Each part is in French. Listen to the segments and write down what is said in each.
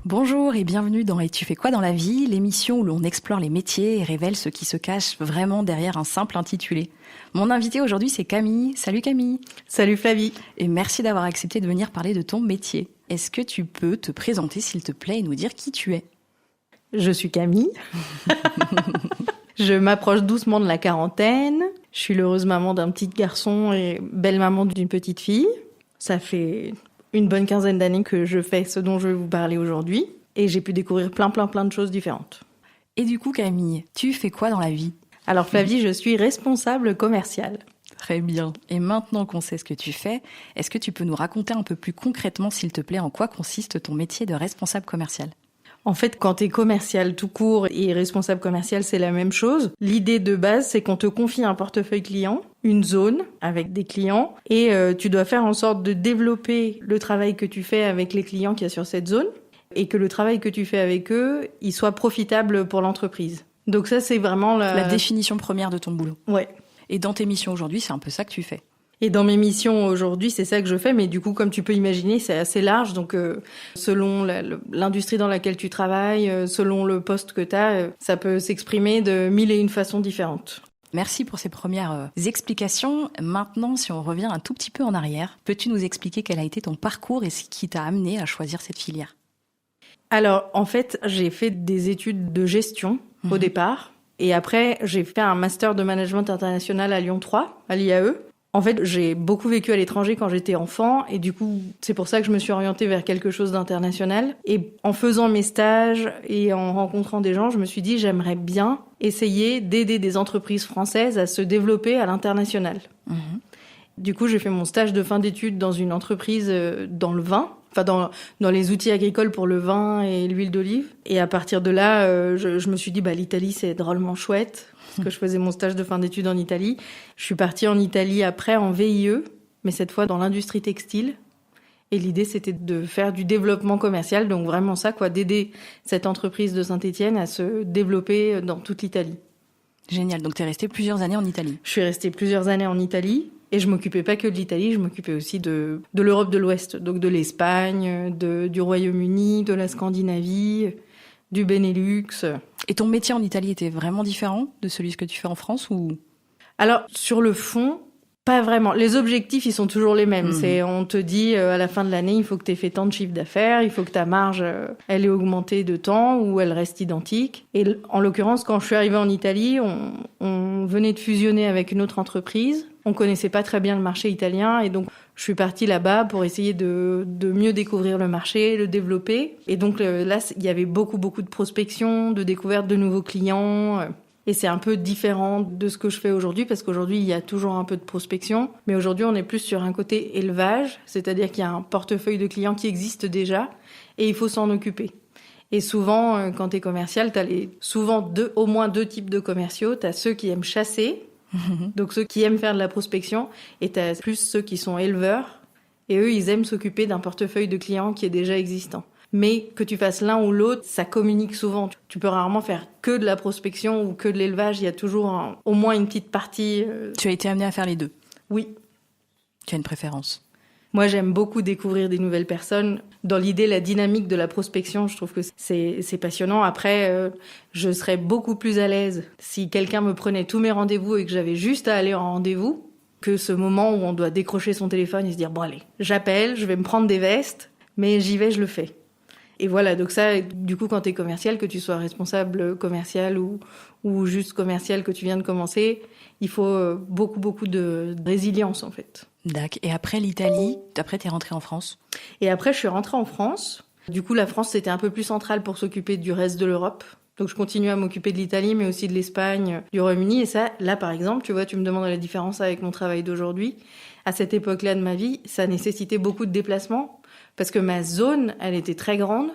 Bonjour et bienvenue dans Et tu fais quoi dans la vie, l'émission où l'on explore les métiers et révèle ce qui se cache vraiment derrière un simple intitulé. Mon invité aujourd'hui c'est Camille. Salut Camille. Salut Flavie. Et merci d'avoir accepté de venir parler de ton métier. Est-ce que tu peux te présenter s'il te plaît et nous dire qui tu es ? Je suis Camille. Je m'approche doucement de la quarantaine. Je suis l'heureuse maman d'un petit garçon et belle maman d'une petite fille. Ça fait une bonne quinzaine d'années que je fais ce dont je vais vous parler aujourd'hui. Et j'ai pu découvrir plein de choses différentes. Et du coup Camille, tu fais quoi dans la vie ? Alors Flavie, je suis responsable commerciale. Très bien. Et maintenant qu'on sait ce que tu fais, est-ce que tu peux nous raconter un peu plus concrètement, s'il te plaît, en quoi consiste ton métier de responsable commercial ? En fait, quand t'es commercial tout court et responsable commercial, c'est la même chose. L'idée de base, c'est qu'on te confie un portefeuille client, une zone avec des clients, et tu dois faire en sorte de développer le travail que tu fais avec les clients qu'il y a sur cette zone, et que le travail que tu fais avec eux, il soit profitable pour l'entreprise. Donc ça, c'est vraiment la définition première de ton boulot. Ouais. Et dans tes missions aujourd'hui, c'est un peu ça que tu fais. Et dans mes missions aujourd'hui, c'est ça que je fais, mais du coup, comme tu peux imaginer, c'est assez large. Donc, selon l'industrie dans laquelle tu travailles, selon le poste que tu as, ça peut s'exprimer de 1001 façons différentes. Merci pour ces premières explications. Maintenant, si on revient un tout petit peu en arrière, peux-tu nous expliquer quel a été ton parcours et ce qui t'a amené à choisir cette filière ? Alors, en fait, j'ai fait des études de gestion au départ. Et après, j'ai fait un master de management international à Lyon 3, à l'IAE. En fait, j'ai beaucoup vécu à l'étranger quand j'étais enfant et du coup, c'est pour ça que je me suis orientée vers quelque chose d'international. Et en faisant mes stages et en rencontrant des gens, je me suis dit j'aimerais bien essayer d'aider des entreprises françaises à se développer à l'international. Du coup, j'ai fait mon stage de fin d'études dans une entreprise dans le vin, enfin dans les outils agricoles pour le vin et l'huile d'olive. Et à partir de là, je me suis dit l'Italie c'est drôlement chouette. Parce que je faisais mon stage de fin d'études en Italie. Je suis partie en Italie après en VIE, mais cette fois dans l'industrie textile. Et l'idée, c'était de faire du développement commercial, donc vraiment ça, d'aider cette entreprise de Saint-Étienne à se développer dans toute l'Italie. Génial, donc tu es restée plusieurs années en Italie. Je suis restée plusieurs années en Italie, et je m'occupais pas que de l'Italie, je m'occupais aussi de l'Europe de l'Ouest, donc de l'Espagne, du Royaume-Uni, de la Scandinavie, du Benelux. Et ton métier en Italie était vraiment différent de celui que tu fais en France ou... Alors, sur le fond, pas vraiment. Les objectifs, ils sont toujours les mêmes. On te dit, à la fin de l'année, il faut que tu aies fait tant de chiffre d'affaires, il faut que ta marge, elle ait augmenté de temps ou elle reste identique. Et en l'occurrence, quand je suis arrivée en Italie, on venait de fusionner avec une autre entreprise. On connaissait pas très bien le marché italien et donc je suis partie là-bas pour essayer de mieux découvrir le marché, le développer. Et donc là, il y avait beaucoup de prospection, de découverte de nouveaux clients. Et c'est un peu différent de ce que je fais aujourd'hui parce qu'aujourd'hui, il y a toujours un peu de prospection. Mais aujourd'hui, on est plus sur un côté élevage, c'est-à-dire qu'il y a un portefeuille de clients qui existe déjà et il faut s'en occuper. Et souvent, quand tu es commercial, tu as souvent au moins deux types de commerciaux. Tu as ceux qui aiment chasser, donc ceux qui aiment faire de la prospection, et tu as plus ceux qui sont éleveurs, et eux, ils aiment s'occuper d'un portefeuille de clients qui est déjà existant. Mais que tu fasses l'un ou l'autre, ça communique souvent. Tu peux rarement faire que de la prospection ou que de l'élevage, il y a toujours au moins une petite partie... Tu as été amenée à faire les deux ? Oui. Tu as une préférence ? Moi, j'aime beaucoup découvrir des nouvelles personnes. Dans l'idée, la dynamique de la prospection, je trouve que c'est passionnant. Après, je serais beaucoup plus à l'aise si quelqu'un me prenait tous mes rendez-vous et que j'avais juste à aller en rendez-vous, que ce moment où on doit décrocher son téléphone et se dire « Bon, allez, j'appelle, je vais me prendre des vestes, mais j'y vais, je le fais ». Et voilà, donc ça, du coup, quand t'es commercial, que tu sois responsable commercial ou juste commercial que tu viens de commencer, il faut beaucoup de résilience, en fait. D'accord. Et après l'Italie, après t'es rentrée en France ? Et après, je suis rentrée en France. Du coup, la France, c'était un peu plus central pour s'occuper du reste de l'Europe. Donc, je continue à m'occuper de l'Italie, mais aussi de l'Espagne, du Royaume-Uni. Et ça, là, par exemple, tu vois, tu me demandes la différence avec mon travail d'aujourd'hui. À cette époque-là de ma vie, ça nécessitait beaucoup de déplacements. Parce que ma zone, elle était très grande.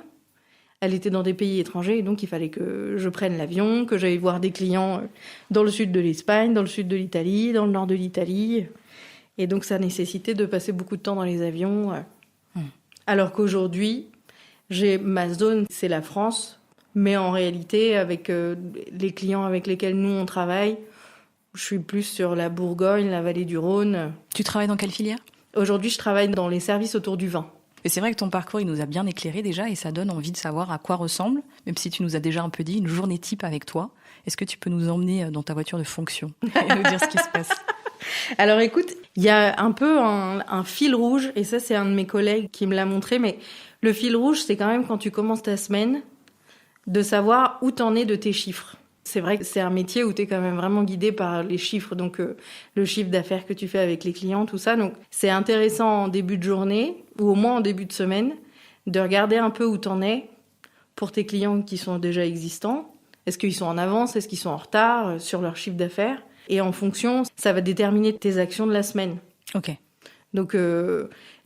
Elle était dans des pays étrangers. Et donc, il fallait que je prenne l'avion, que j'aille voir des clients dans le sud de l'Espagne, dans le sud de l'Italie, dans le nord de l'Italie. Et donc, ça nécessitait de passer beaucoup de temps dans les avions. Alors qu'aujourd'hui, ma zone, c'est la France. Mais en réalité, avec les clients avec lesquels nous, on travaille, je suis plus sur la Bourgogne, la vallée du Rhône. Tu travailles dans quelle filière ? Aujourd'hui, je travaille dans les services autour du vin. Et c'est vrai que ton parcours, il nous a bien éclairé déjà et ça donne envie de savoir à quoi ressemble, même si tu nous as déjà un peu dit, une journée type avec toi. Est-ce que tu peux nous emmener dans ta voiture de fonction et nous dire ce qui se passe? Alors écoute, il y a un peu un fil rouge, et ça c'est un de mes collègues qui me l'a montré, mais le fil rouge, c'est quand même quand tu commences ta semaine, de savoir où t'en es de tes chiffres. C'est vrai que c'est un métier où t'es quand même vraiment guidé par les chiffres, donc le chiffre d'affaires que tu fais avec les clients, tout ça. Donc c'est intéressant en début de journée, ou au moins en début de semaine, de regarder un peu où t'en es pour tes clients qui sont déjà existants. Est-ce qu'ils sont en avance? Est-ce qu'ils sont en retard sur leur chiffre d'affaires? Et en fonction, ça va déterminer tes actions de la semaine. Ok. Donc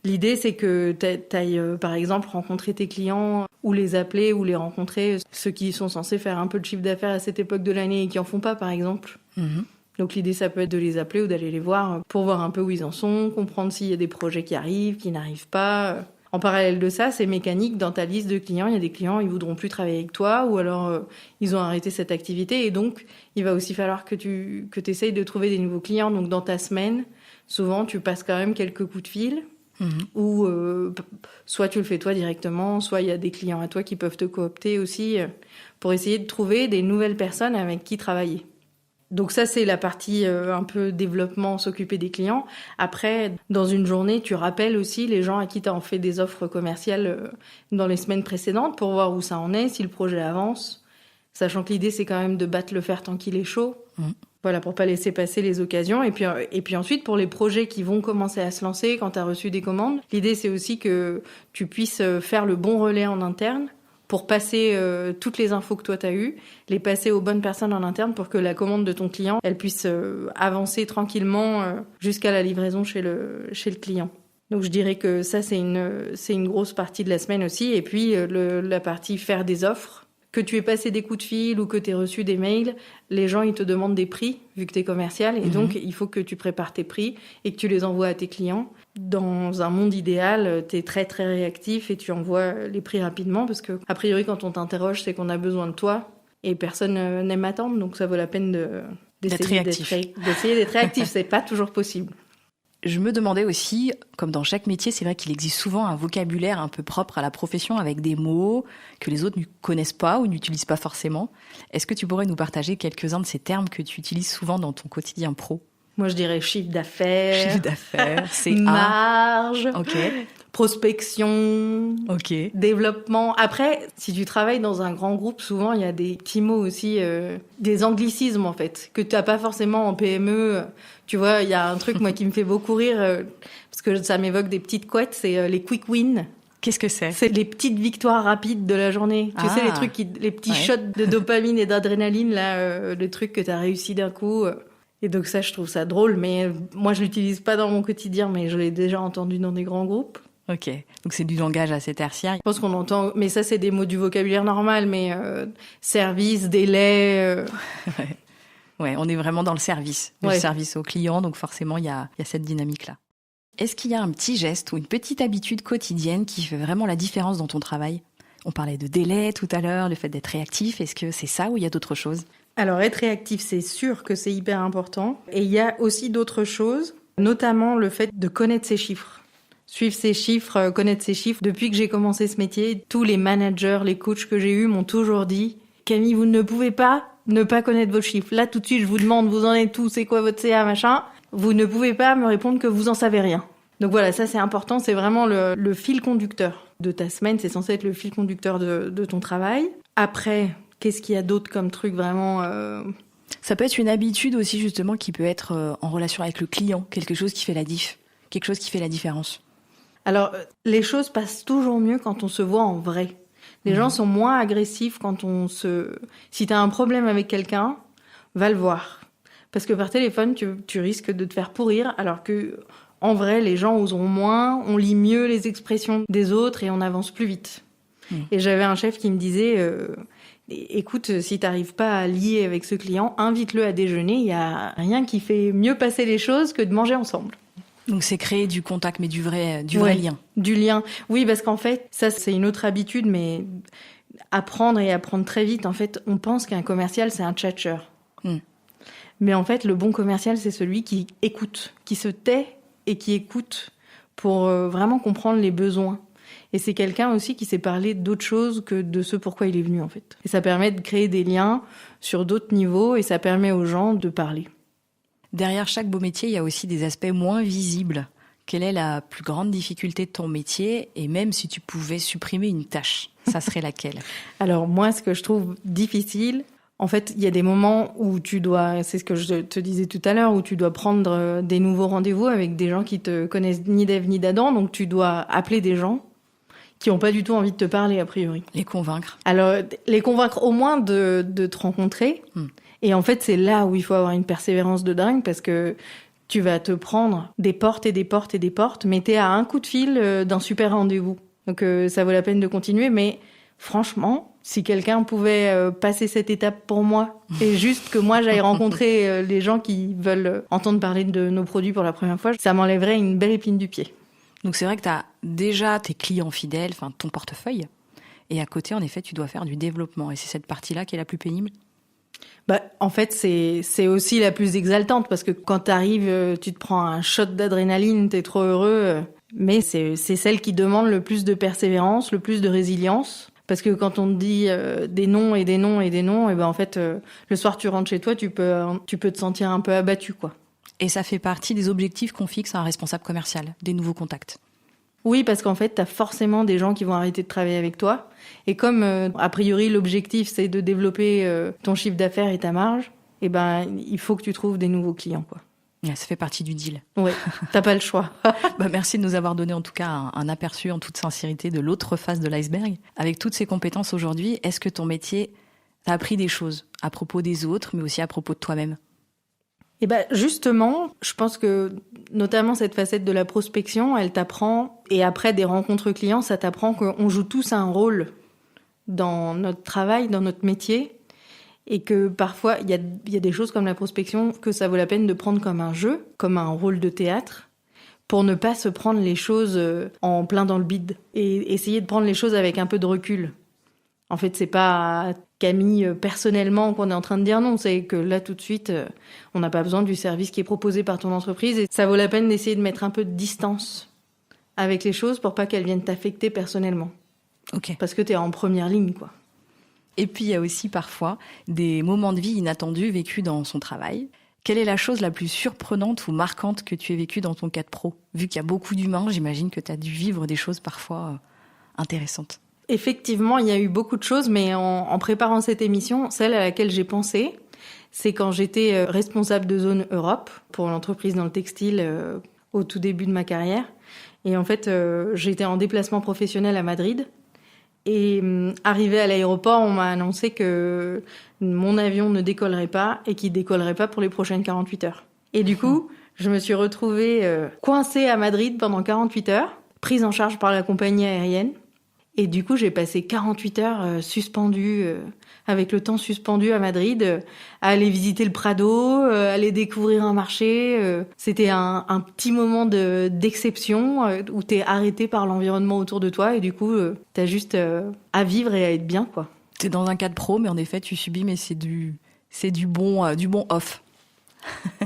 l'idée, c'est que t'ailles, par exemple, rencontrer tes clients ou les appeler ou les rencontrer, ceux qui sont censés faire un peu de chiffre d'affaires à cette époque de l'année et qui en font pas, par exemple. Mm-hmm. Donc l'idée, ça peut être de les appeler ou d'aller les voir pour voir un peu où ils en sont, comprendre s'il y a des projets qui arrivent, qui n'arrivent pas. En parallèle de ça, c'est mécanique. Dans ta liste de clients, il y a des clients, ils voudront plus travailler avec toi ou alors ils ont arrêté cette activité. Et donc, il va aussi falloir que tu essayes de trouver des nouveaux clients. Donc, dans ta semaine, souvent, tu passes quand même quelques coups de fil. Ou soit tu le fais toi directement, soit il y a des clients à toi qui peuvent te coopter aussi pour essayer de trouver des nouvelles personnes avec qui travailler. Donc ça, c'est la partie un peu développement, s'occuper des clients. Après, dans une journée, tu rappelles aussi les gens à qui tu as fait des offres commerciales dans les semaines précédentes pour voir où ça en est, si le projet avance. Sachant que l'idée, c'est quand même de battre le fer tant qu'il est chaud. Voilà, pour pas laisser passer les occasions. Et puis ensuite, pour les projets qui vont commencer à se lancer quand tu as reçu des commandes, l'idée, c'est aussi que tu puisses faire le bon relais en interne pour passer toutes les infos que toi t'as eues, les passer aux bonnes personnes en interne pour que la commande de ton client, elle puisse avancer tranquillement jusqu'à la livraison chez le client. Donc je dirais que ça, c'est une grosse partie de la semaine aussi. Et puis la partie faire des offres. Que tu aies passé des coups de fil ou que tu aies reçu des mails, les gens, ils te demandent des prix, vu que tu es commercial. Et donc, il faut que tu prépares tes prix et que tu les envoies à tes clients. Dans un monde idéal, tu es très, très réactif et tu envoies les prix rapidement parce que, a priori, quand on t'interroge, c'est qu'on a besoin de toi et personne n'aime attendre. Donc, ça vaut la peine d'essayer d'être réactif. C'est pas toujours possible. Je me demandais aussi, comme dans chaque métier, c'est vrai qu'il existe souvent un vocabulaire un peu propre à la profession avec des mots que les autres ne connaissent pas ou n'utilisent pas forcément. Est-ce que tu pourrais nous partager quelques-uns de ces termes que tu utilises souvent dans ton quotidien pro? Moi, je dirais chiffre d'affaires. Chiffre d'affaires, CA. Marge. Ok. Prospection. Ok. Développement. Après, si tu travailles dans un grand groupe, souvent, il y a des petits mots aussi, des anglicismes, en fait, que tu n'as pas forcément en PME. Tu vois, il y a un truc, moi, qui me fait beaucoup rire, parce que ça m'évoque des petites couettes, c'est les quick wins. Qu'est-ce que c'est? C'est les petites victoires rapides de la journée. Tu sais, les trucs, les petits shots de dopamine et d'adrénaline, là, le truc que tu as réussi d'un coup. Et donc ça, je trouve ça drôle, mais moi, je l'utilise pas dans mon quotidien, mais je l'ai déjà entendu dans des grands groupes. Ok, donc c'est du langage assez tertiaire. Je pense qu'on entend, mais ça, c'est des mots du vocabulaire normal, mais service, délai... Ouais, on est vraiment dans le service, le service aux clients, donc forcément, il y a cette dynamique-là. Est-ce qu'il y a un petit geste ou une petite habitude quotidienne qui fait vraiment la différence dans ton travail? On parlait de délai tout à l'heure, le fait d'être réactif, est-ce que c'est ça ou il y a d'autres choses? Alors, être réactif, c'est sûr que c'est hyper important. Et il y a aussi d'autres choses, notamment le fait de connaître ses chiffres. Suivre ses chiffres, connaître ses chiffres. Depuis que j'ai commencé ce métier, tous les managers, les coachs que j'ai eus m'ont toujours dit « Camille, vous ne pouvez pas ne pas connaître vos chiffres. Là, tout de suite, je vous demande, vous en êtes où, c'est quoi votre CA, machin. Vous ne pouvez pas me répondre que vous en savez rien. » Donc voilà, ça c'est important, c'est vraiment le fil conducteur de ta semaine, c'est censé être le fil conducteur de ton travail. Après, qu'est-ce qu'il y a d'autre comme truc vraiment Ça peut être une habitude aussi justement qui peut être en relation avec le client, quelque chose qui fait la diff, quelque chose qui fait la différence. Alors, les choses passent toujours mieux quand on se voit en vrai. Les gens sont moins agressifs quand Si t'as un problème avec quelqu'un, va le voir. Parce que par téléphone, tu risques de te faire pourrir, alors que en vrai, les gens oseront moins, on lit mieux les expressions des autres et on avance plus vite. Et j'avais un chef qui me disait écoute, si t'arrives pas à lier avec ce client, invite-le à déjeuner. Il y a rien qui fait mieux passer les choses que de manger ensemble. Donc c'est créer du contact, mais du vrai lien. Du lien. Oui, parce qu'en fait, ça c'est une autre habitude, mais apprendre très vite. En fait, on pense qu'un commercial, c'est un tchatcheur. Mais en fait, le bon commercial, c'est celui qui écoute, qui se tait et qui écoute pour vraiment comprendre les besoins. Et c'est quelqu'un aussi qui sait parler d'autres choses que de ce pourquoi il est venu, en fait. Et ça permet de créer des liens sur d'autres niveaux et ça permet aux gens de parler. Derrière chaque beau métier, il y a aussi des aspects moins visibles. Quelle est la plus grande difficulté de ton métier? Et même si tu pouvais supprimer une tâche, ça serait laquelle? Alors moi, ce que je trouve difficile, en fait, il y a des moments où tu dois, c'est ce que je te disais tout à l'heure, où tu dois prendre des nouveaux rendez-vous avec des gens qui te connaissent ni d'Ève ni d'Adam. Donc tu dois appeler des gens qui n'ont pas du tout envie de te parler, a priori. Les convaincre. Alors, les convaincre au moins de te rencontrer. Et en fait, c'est là où il faut avoir une persévérance de dingue parce que tu vas te prendre des portes et des portes et des portes, mais t'es à un coup de fil d'un super rendez-vous. Donc, ça vaut la peine de continuer. Mais franchement, si quelqu'un pouvait passer cette étape pour moi et juste que moi, j'aille rencontrer les gens qui veulent entendre parler de nos produits pour la première fois, ça m'enlèverait une belle épine du pied. Donc c'est vrai que tu as déjà tes clients fidèles, enfin ton portefeuille, et à côté, en effet, tu dois faire du développement. Et c'est cette partie-là qui est la plus pénible? En fait, c'est aussi la plus exaltante parce que quand t'arrives, tu te prends un shot d'adrénaline, t'es trop heureux. Mais c'est celle qui demande le plus de persévérance, le plus de résilience. Parce que quand on te dit des noms et des noms et des noms, et ben en fait, le soir tu rentres chez toi, tu peux te sentir un peu abattu, quoi. Et ça fait partie des objectifs qu'on fixe à un responsable commercial, des nouveaux contacts. Oui, parce qu'en fait, t'as forcément des gens qui vont arrêter de travailler avec toi. Et comme, a priori, l'objectif, c'est de développer ton chiffre d'affaires et ta marge, et ben, il faut que tu trouves des nouveaux clients, quoi. Ça fait partie du deal. Oui, t'as pas le choix. Merci de nous avoir donné en tout cas un aperçu en toute sincérité de l'autre face de l'iceberg. Avec toutes ces compétences aujourd'hui, est-ce que ton métier t'a appris des choses à propos des autres, mais aussi à propos de toi-même? Justement, je pense que notamment cette facette de la prospection, elle t'apprend, et après des rencontres clients, ça t'apprend qu'on joue tous un rôle dans notre travail, dans notre métier, et que parfois, il y a des choses comme la prospection que ça vaut la peine de prendre comme un jeu, comme un rôle de théâtre, pour ne pas se prendre les choses en plein dans le bide, et essayer de prendre les choses avec un peu de recul. En fait, c'est pas Camille personnellement qu'on est en train de dire non, c'est que là tout de suite, on n'a pas besoin du service qui est proposé par ton entreprise et ça vaut la peine d'essayer de mettre un peu de distance avec les choses pour pas qu'elles viennent t'affecter personnellement. Ok. Parce que t'es en première ligne, quoi. Et puis il y a aussi parfois des moments de vie inattendus vécus dans son travail. Quelle est la chose la plus surprenante ou marquante que tu aies vécue dans ton cadre pro? Vu qu'il y a beaucoup d'humains, j'imagine que tu as dû vivre des choses parfois intéressantes. Effectivement, il y a eu beaucoup de choses, mais en préparant cette émission, celle à laquelle j'ai pensé, c'est quand j'étais responsable de zone Europe pour l'entreprise dans le textile au tout début de ma carrière. Et en fait, j'étais en déplacement professionnel à Madrid. Et arrivé à l'aéroport, on m'a annoncé que mon avion ne décollerait pas et qu'il décollerait pas pour les prochaines 48 heures. Et du coup, je me suis retrouvée coincée à Madrid pendant 48 heures, prise en charge par la compagnie aérienne. Et du coup, j'ai passé 48 heures suspendue, avec le temps suspendu à Madrid, à aller visiter le Prado, aller découvrir un marché. C'était un petit moment d'exception où t'es arrêté par l'environnement autour de toi et du coup, t'as juste à vivre et à être bien, quoi. T'es dans un cadre pro, mais en effet, tu subis, mais c'est du bon off.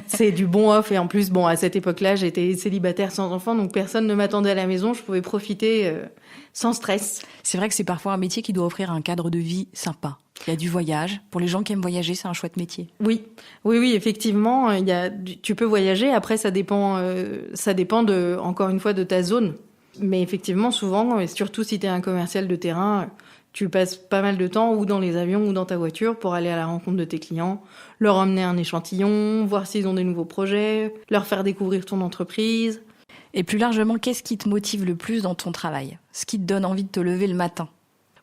C'est du bon off et en plus, à cette époque-là, j'étais célibataire sans enfant, donc personne ne m'attendait à la maison, je pouvais profiter sans stress. C'est vrai que c'est parfois un métier qui doit offrir un cadre de vie sympa. Il y a du voyage. Pour les gens qui aiment voyager, c'est un chouette métier. Oui, effectivement, tu peux voyager. Après, ça dépend encore une fois, de ta zone. Mais effectivement, souvent, et surtout si t'es un commercial de terrain, tu passes pas mal de temps ou dans les avions ou dans ta voiture pour aller à la rencontre de tes clients, leur emmener un échantillon, voir s'ils ont des nouveaux projets, leur faire découvrir ton entreprise. Et plus largement, qu'est-ce qui te motive le plus dans ton travail? Ce qui te donne envie de te lever le matin?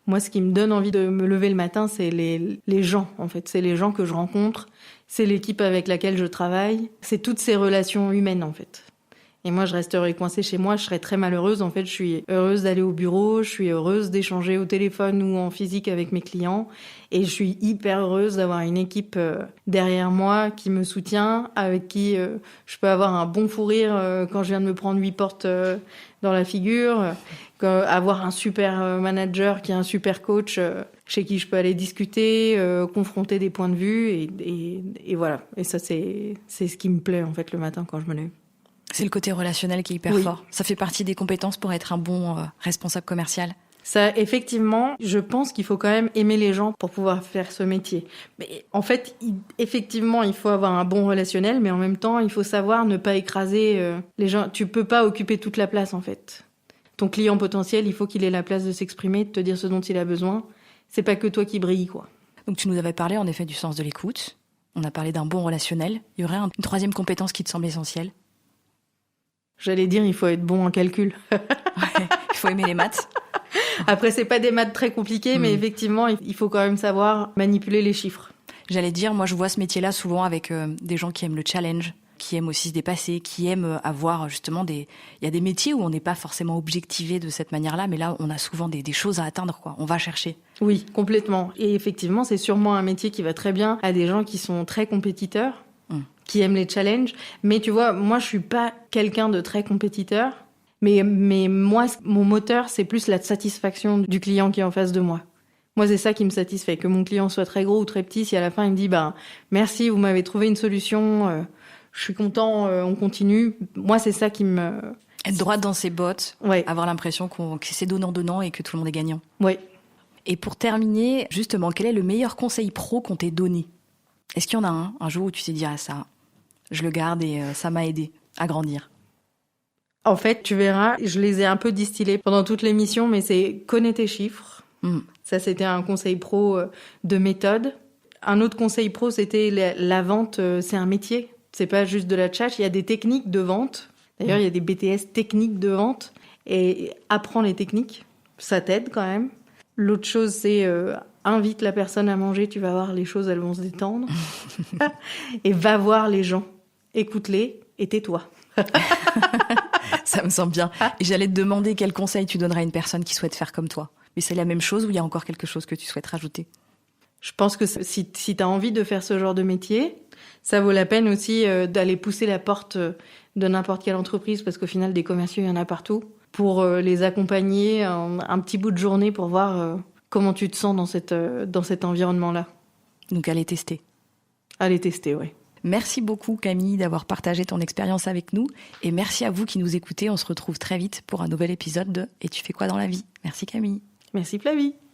Moi, ce qui me donne envie de me lever le matin, c'est les gens, en fait. C'est les gens que je rencontre, c'est l'équipe avec laquelle je travaille, c'est toutes ces relations humaines, en fait. Et moi, je resterais coincée chez moi, je serais très malheureuse. En fait, je suis heureuse d'aller au bureau, je suis heureuse d'échanger au téléphone ou en physique avec mes clients. Et je suis hyper heureuse d'avoir une équipe derrière moi qui me soutient, avec qui je peux avoir un bon fou rire quand je viens de me prendre 8 portes dans la figure, avoir un super manager qui est un super coach chez qui je peux aller discuter, confronter des points de vue. Et voilà. Et ça, c'est ce qui me plaît, en fait, le matin quand je me lève. C'est le côté relationnel qui est hyper fort. Ça fait partie des compétences pour être un bon responsable commercial. Ça, effectivement, je pense qu'il faut quand même aimer les gens pour pouvoir faire ce métier. Mais en fait, effectivement, il faut avoir un bon relationnel, mais en même temps, il faut savoir ne pas écraser les gens. Tu peux pas occuper toute la place, en fait. Ton client potentiel, il faut qu'il ait la place de s'exprimer, de te dire ce dont il a besoin. C'est pas que toi qui brille, quoi. Donc tu nous avais parlé, en effet, du sens de l'écoute. On a parlé d'un bon relationnel. Il y aurait une troisième compétence qui te semble essentielle? J'allais dire, il faut être bon en calcul. Ouais, il faut aimer les maths. Après, c'est pas des maths très compliqués, mais effectivement, il faut quand même savoir manipuler les chiffres. J'allais dire, moi, je vois ce métier-là souvent avec des gens qui aiment le challenge, qui aiment aussi se dépasser, qui aiment avoir justement Il y a des métiers où on n'est pas forcément objectivé de cette manière-là, mais là, on a souvent des choses à atteindre, quoi. On va chercher. Oui, complètement. Et effectivement, c'est sûrement un métier qui va très bien à des gens qui sont très compétiteurs, qui aiment les challenges. Mais tu vois, moi, je suis pas quelqu'un de très compétiteur. Mais moi, mon moteur, c'est plus la satisfaction du client qui est en face de moi. Moi, c'est ça qui me satisfait. Que mon client soit très gros ou très petit, si à la fin, il me dit, merci, vous m'avez trouvé une solution, je suis content, on continue. Moi, c'est ça qui me... Être droite dans ses bottes, avoir l'impression que c'est donnant-donnant et que tout le monde est gagnant. Oui. Et pour terminer, justement, quel est le meilleur conseil pro qu'on t'ait donné? Est-ce qu'il y en a un jour où tu t'es dit, ça, je le garde et ça m'a aidé à grandir? En fait, tu verras, je les ai un peu distillés pendant toute l'émission, mais c'est connais tes chiffres. Ça, c'était un conseil pro de méthode. Un autre conseil pro, c'était la vente, c'est un métier. C'est pas juste de la tchatch. Il y a des techniques de vente. D'ailleurs, il y a des BTS techniques de vente. Et apprends les techniques. Ça t'aide quand même. L'autre chose, c'est invite la personne à manger. Tu vas voir, les choses, elles vont se détendre. Et va voir les gens. Écoute-les et tais-toi. Ça me semble bien. Et j'allais te demander quel conseil tu donnerais à une personne qui souhaite faire comme toi. Mais c'est la même chose ou il y a encore quelque chose que tu souhaites rajouter? Je pense que si tu as envie de faire ce genre de métier, ça vaut la peine aussi d'aller pousser la porte de n'importe quelle entreprise, parce qu'au final, des commerciaux, il y en a partout, pour les accompagner un petit bout de journée pour voir comment tu te sens dans cet environnement-là. Donc, aller tester. Aller tester, oui. Merci beaucoup Camille d'avoir partagé ton expérience avec nous et merci à vous qui nous écoutez. On se retrouve très vite pour un nouvel épisode de Et tu fais quoi dans la vie? Merci Camille. Merci Flavie.